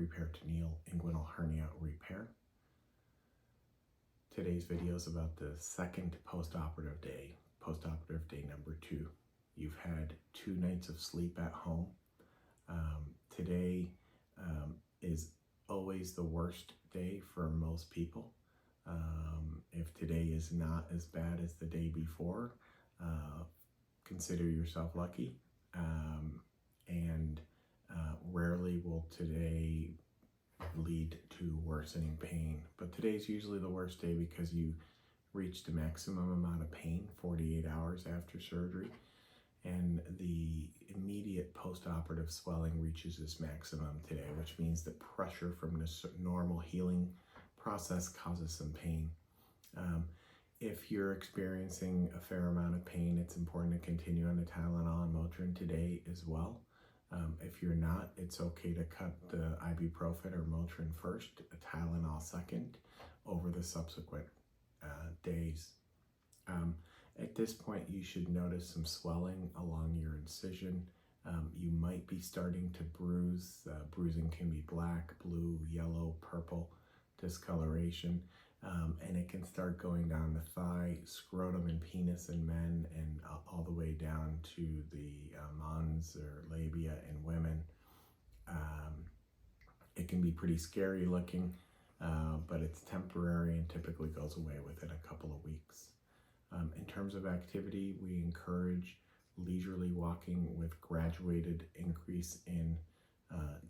Preperitoneal Inguinal Hernia repair. Today's video is about the second postoperative day number 2. You've had 2 nights of sleep at home. Today is always the worst day for most people. If today is not as bad as the day before, consider yourself lucky. Rarely will today lead to worsening pain, but today's usually the worst day because you reached a maximum amount of pain 48 hours after surgery, and the immediate postoperative swelling reaches its maximum today, which means the pressure from the normal healing process causes some pain. If you're experiencing a fair amount of pain, it's important to continue on the Tylenol and Motrin today as well. If you're not, it's okay to cut the ibuprofen or Motrin first, a Tylenol second, over the subsequent days. At this point, you should notice some swelling along your incision. You might be starting to bruise. Bruising can be black, blue, yellow, purple discoloration, and it can start going down the thigh, scrotum and penis in men, and all the way down to the mons or labia in women. It can be pretty scary looking, but it's temporary and typically goes away within a couple of weeks. In terms of activity, we encourage leisurely walking with graduated increase in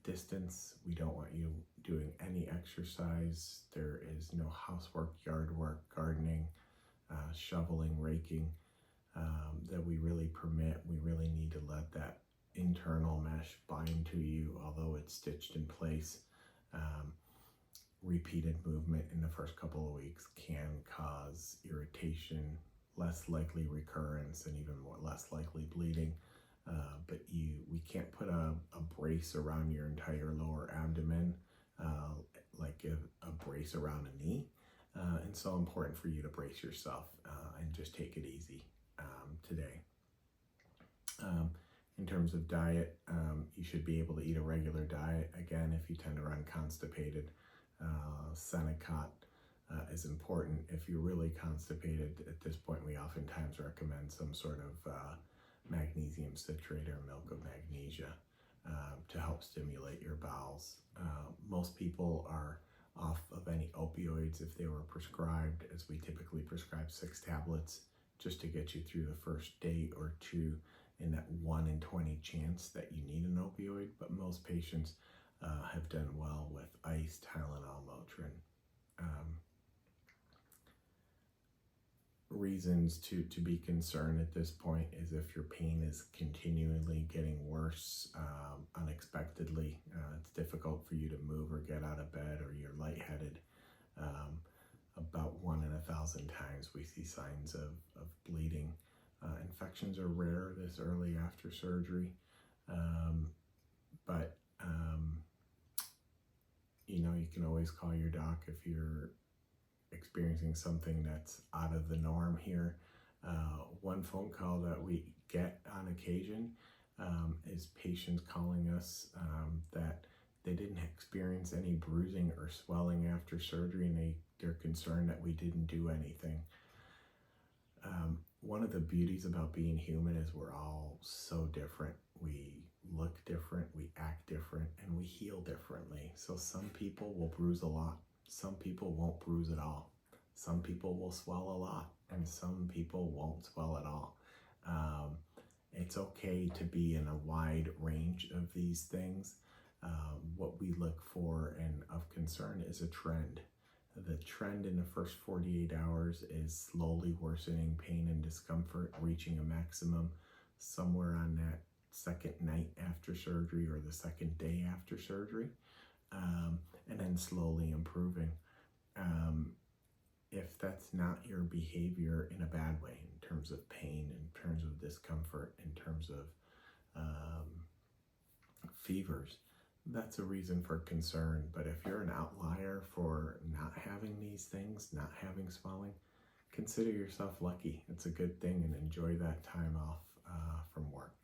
distance. We don't want you doing any exercise. There is no housework, yard work, gardening, shoveling, raking that we really permit. We really need to let that internal mesh bind to you, although it's stitched in place. Repeated movement in the first couple of weeks can cause irritation, less likely recurrence, and even less likely bleeding. But we can't put a brace around your entire lower abdomen like a brace around a knee. And so important for you to brace yourself and just take it easy today. In terms of diet, you should be able to eat a regular diet. Again, if you tend to run constipated, Senecot is important. If you're really constipated at this point, we oftentimes recommend some sort of magnesium citrate or milk of magnesia to help stimulate your bowels. Most people are off of any opioids if they were prescribed, as we typically prescribe 6 tablets just to get you through the first day or 2 in that 1 in 20 chance that you need an opioid. But most patients have done well with ice, Tylenol, Motrin. Reasons to be concerned at this point is if your pain is continually getting worse unexpectedly. It's difficult for you to move or get out of bed, or you're lightheaded. About 1 in 1,000 times we see signs of bleeding. Infections are rare this early after surgery, but you can always call your doc if you're experiencing something that's out of the norm here. One phone call that we get on occasion is patients calling us that they didn't experience any bruising or swelling after surgery, and they're concerned that we didn't do anything. One of the beauties about being human is we're all so different. We look different, we act different, and we heal differently. So some people will bruise a lot. Some people won't bruise at all. Some people will swell a lot, and some people won't swell at all. It's okay to be in a wide range of these things. What we look for and of concern is a trend. The trend in the first 48 hours is slowly worsening pain and discomfort, reaching a maximum somewhere on that second night after surgery or the second day after surgery, and then slowly improving. If that's not your behavior in a bad way, in terms of pain, in terms of discomfort, in terms of fevers, that's a reason for concern. But if you're an outlier for not having these things, not having swelling, consider yourself lucky. It's a good thing, and enjoy that time off from work.